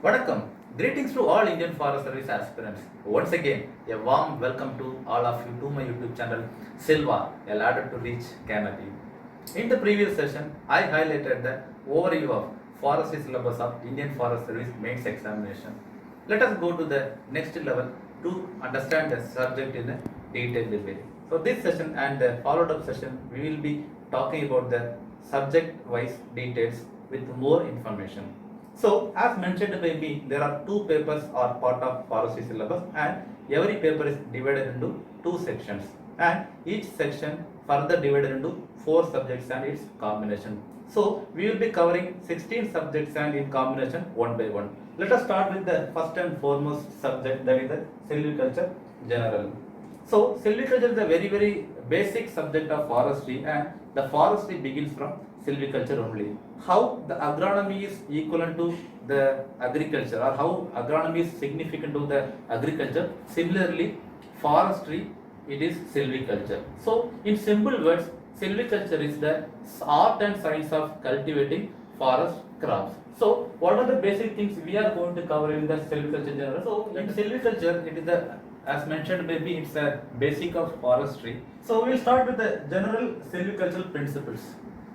Vanakkam. Greetings to all Indian Forest Service aspirants. Once again, a warm welcome to all of you to my YouTube channel Silva, a ladder to reach canopy. In the previous session, I highlighted the overview of forestry syllabus of Indian Forest Service mains examination. Let us go to the next level to understand the subject in a detailed way. So this session and the followed up session, we will be talking about the subject wise details with more information. So, as mentioned by me, there are two papers are part of forestry syllabus, and every paper is divided into two sections, and each section further divided into four subjects and its combination. So, we will be covering 16 subjects and in combination one by one. Let us start with the first and foremost subject, that is the silviculture general. So, silviculture is a very basic subject of forestry, and the forestry begins from silviculture only. How the agronomy is equivalent to the agriculture, or how agronomy is significant to the agriculture. Similarly, forestry, it is silviculture. So, in simple words, silviculture is the art and science of cultivating forest crops. So, what are the basic things we are going to cover in the silviculture general? So, in silviculture, it is the, as mentioned maybe, it's a basic of forestry. So, we'll start with the general silvicultural principles.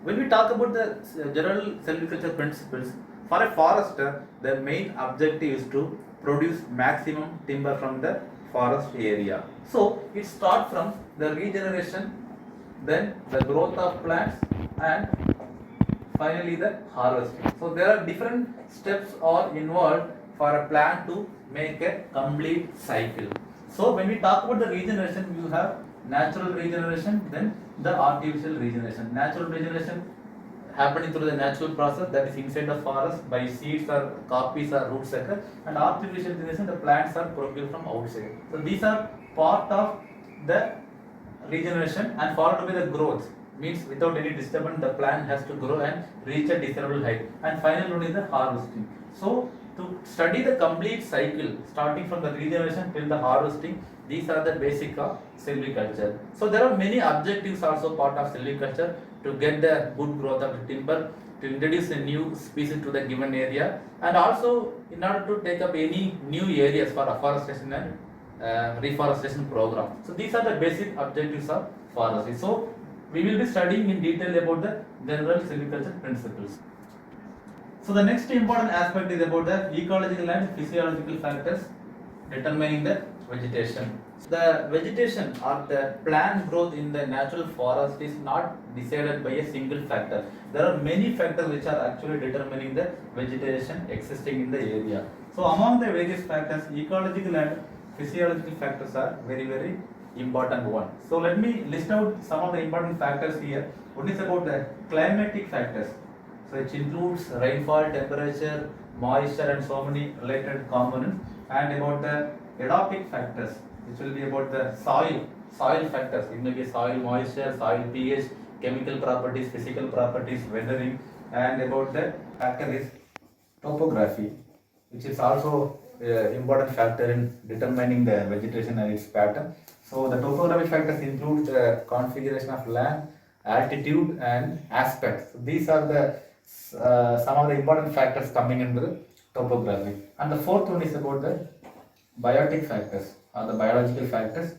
When we talk about the general silviculture principles, for a forester, the main objective is to produce maximum timber from the forest area. So, it starts from the regeneration, then the growth of plants, and finally the harvesting. So, there are different steps are involved for a plant to make a complete cycle. So, when we talk about the regeneration, you have natural regeneration, then the artificial regeneration. Natural regeneration happening through the natural process, that is inside the forest by seeds or copies or root sucker, and artificial regeneration, the plants are procured from outside. So these are part of the regeneration, and followed by the growth, means without any disturbance the plant has to grow and reach a desirable height, and final one is the harvesting. So to study the complete cycle starting from the regeneration till the harvesting, these are the basic of silviculture. So there are many objectives also part of silviculture: to get the good growth of the timber, to introduce a new species to the given area, and also in order to take up any new areas for afforestation and reforestation program. So these are the basic objectives of forestry. So we will be studying in detail about the general silviculture principles. So the next important aspect is about the ecological and physiological factors determining the vegetation. The vegetation or the plant growth in the natural forest is not decided by a single factor. There are many factors which are actually determining the vegetation existing in the area. So among the various factors, ecological and physiological factors are very important one. So let me list out some of the important factors here. One is about the climatic factors. So it includes rainfall, temperature, moisture, and so many related components. And about the edaphic factors, which will be about the soil factors. It may be soil moisture, soil pH, chemical properties, physical properties, weathering, and about the factor is topography, which is also important factor in determining the vegetation and its pattern. So the topographic factors include the configuration of land, altitude, and aspects. So these are the some of the important factors coming into the topography. And the fourth one is about the biotic factors or the biological factors,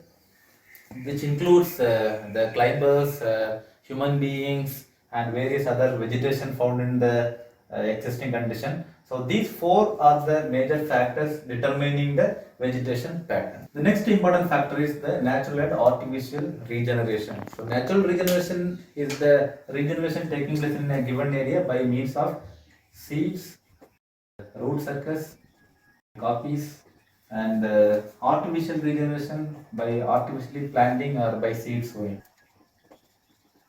which includes the climbers, human beings, and various other vegetation found in the existing condition. So these four are the major factors determining the vegetation pattern. The next important factor is the natural and artificial regeneration. So natural regeneration is the regeneration taking place in a given area by means of seeds, root suckers, copies, and artificial regeneration by artificially planting or by seed sowing.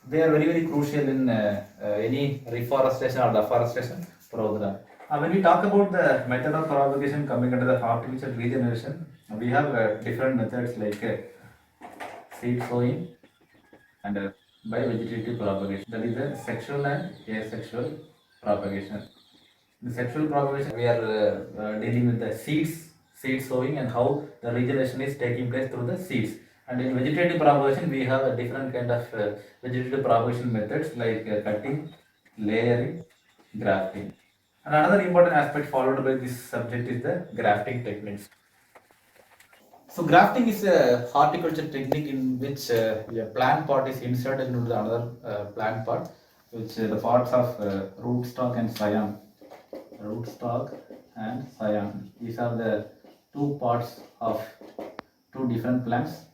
They are very crucial in any reforestation or afforestation program. When we talk about the method of propagation coming under the artificial regeneration, we have different methods like seed sowing and by vegetative propagation. That is the sexual and asexual propagation. The sexual propagation, we are dealing with the seed sowing, and how the regeneration is taking place through the seeds. And in vegetative propagation, we have a different kind of vegetative propagation methods like cutting, layering, grafting. And another important aspect followed by this subject is the grafting techniques. So grafting is a horticulture technique in which a plant part is inserted into the another plant part, which the parts of rootstock and scion. Rootstock and scion. These are the two parts of two different plants.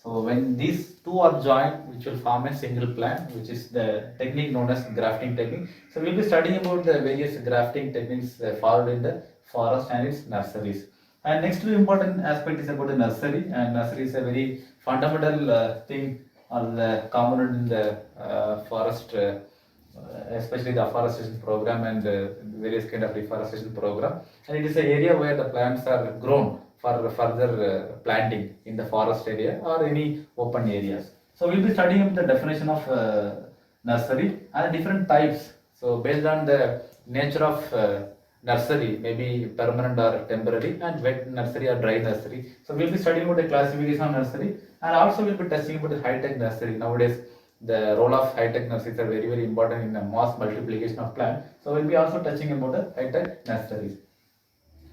So when these two are joined, which will form a single plant, which is the technique known as grafting technique. So we'll be studying about the various grafting techniques followed in the forest and its nurseries. And next important aspect is about the nursery. And nursery is a very fundamental thing or the component in the forest, especially the afforestation program and various kind of reforestation program. And it is an area where the plants are grown for further planting in the forest area or any open areas. So we'll be studying the definition of nursery and different types. So based on the nature of nursery, maybe permanent or temporary, and wet nursery or dry nursery. So we'll be studying about the classification of nursery, and also we'll be testing about the high-tech nursery. Nowadays, the role of high-tech nurseries are very, very important in the mass multiplication of plant. So we'll be also touching about the high-tech nurseries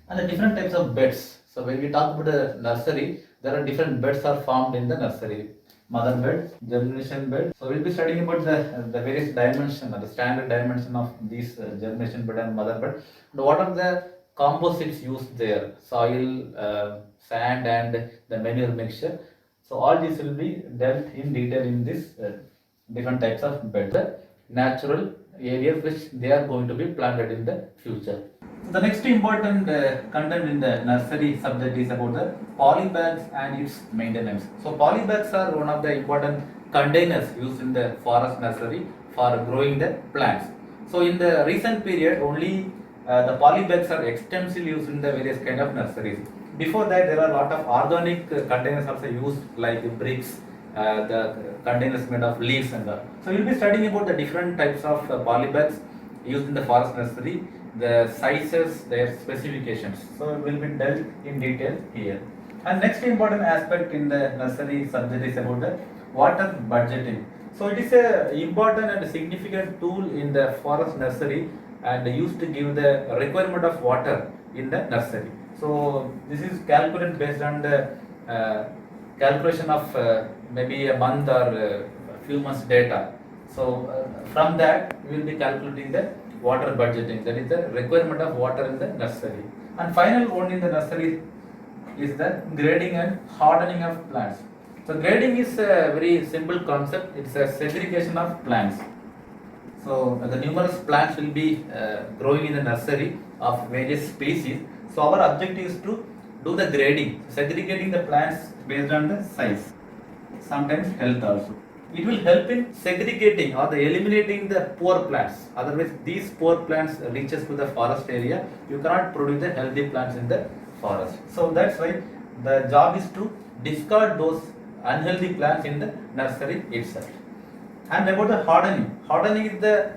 and the different types of beds. So when we talk about the nursery, there are different beds are formed in the nursery. Mother bed, germination bed. So we'll be studying about the various dimension, the standard dimension of these germination bed and mother bed. And what are the composites used there? Soil, sand, and the manure mixture. So all this will be dealt in detail in this different types of bed. The natural areas which they are going to be planted in the future. So the next important content in the nursery subject is about the polybags and its maintenance. So polybags are one of the important containers used in the forest nursery for growing the plants. So in the recent period, only the polybags are extensively used in the various kind of nurseries. Before that, there are a lot of organic containers also used, like bricks, the containers made of leaves and all. So we'll be studying about the different types of polybags used in the forest nursery, the sizes, their specifications. So it will be dealt in detail here. And next important aspect in the nursery subject is about the water budgeting. So it is a important and significant tool in the forest nursery and used to give the requirement of water in the nursery. So this is calculated based on the calculation of maybe a month or a few months data. So from that we will be calculating the water budgeting, that is the requirement of water in the nursery. And final one in the nursery is the grading and hardening of plants. So grading is a very simple concept. It's a segregation of plants. So the numerous plants will be growing in the nursery of various species. So our objective is to do the grading, segregating the plants based on the size, sometimes health also. It will help in segregating or the eliminating the poor plants. Otherwise, these poor plants reaches to the forest area. You cannot produce the healthy plants in the forest. So that's why the job is to discard those unhealthy plants in the nursery itself. And about the hardening. Hardening is the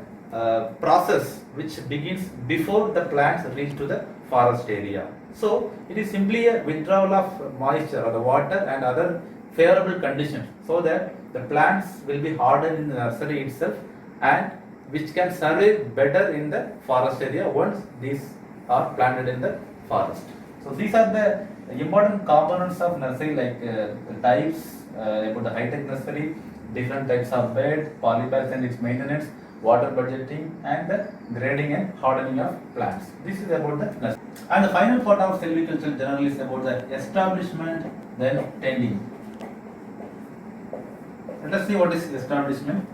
process which begins before the plants reach to the forest area. So it is simply a withdrawal of moisture or the water and other favorable conditions so that the plants will be hardened in the nursery itself and which can survive better in the forest area once these are planted in the forest. So these are the important components of nursery, like the types, about the high-tech nursery, different types of bed, polybags and its maintenance, water budgeting, and the grading and hardening of plants. This is about the nursery. And the final part of silviculture generally is about the establishment, then tending. Let us see what is establishment.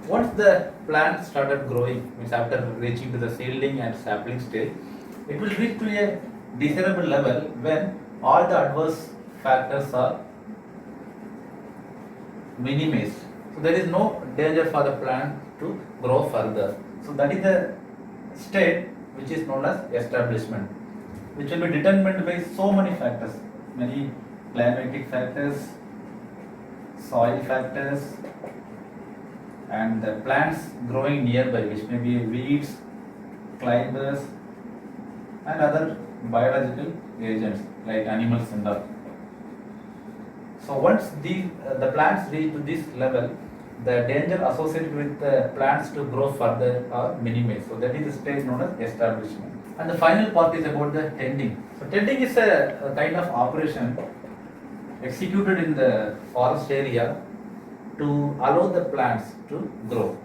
Once the plant started growing, means after reaching to the seedling and sapling stage, it will reach to a desirable level when all the adverse factors are minimized. So there is no danger for the plant to grow further. So that is the state which is known as establishment, which will be determined by so many factors, many climatic factors, soil factors, and the plants growing nearby, which may be weeds, climbers, and other biological agents like animals and all. So once the plants reach to this level, the danger associated with the plants to grow further are minimized. So that is the stage known as establishment. And the final part is about the tending. So tending is a kind of operation executed in the forest area to allow the plants to grow.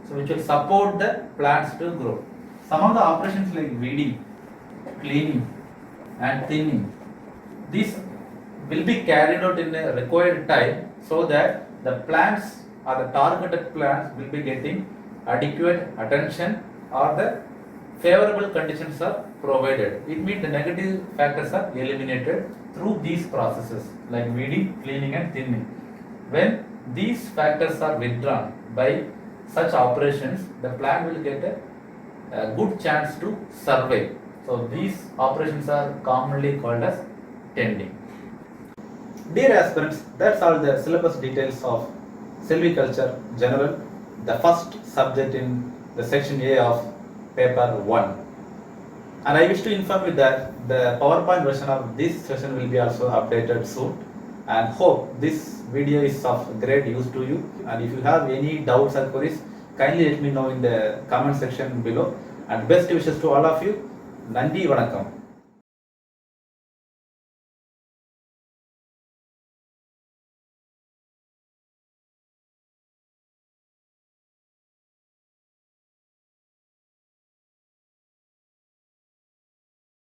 So which will support the plants to grow. Some of the operations like weeding, cleaning and thinning, these will be carried out in a required time so that the plants or the targeted plants will be getting adequate attention or the favorable conditions are provided. It means the negative factors are eliminated through these processes like weeding, cleaning and thinning. When these factors are withdrawn by such operations, the plant will get a good chance to survive. So these operations are commonly called as tending. Dear aspirants, that's all the syllabus details of silviculture general, the first subject in the section A of paper 1. And I wish to inform you that the PowerPoint version of this session will be also updated soon, and hope this video is of great use to you. And if you have any doubts or queries, kindly let me know in the comment section below. And best wishes to all of you. Nandi Vanakkam.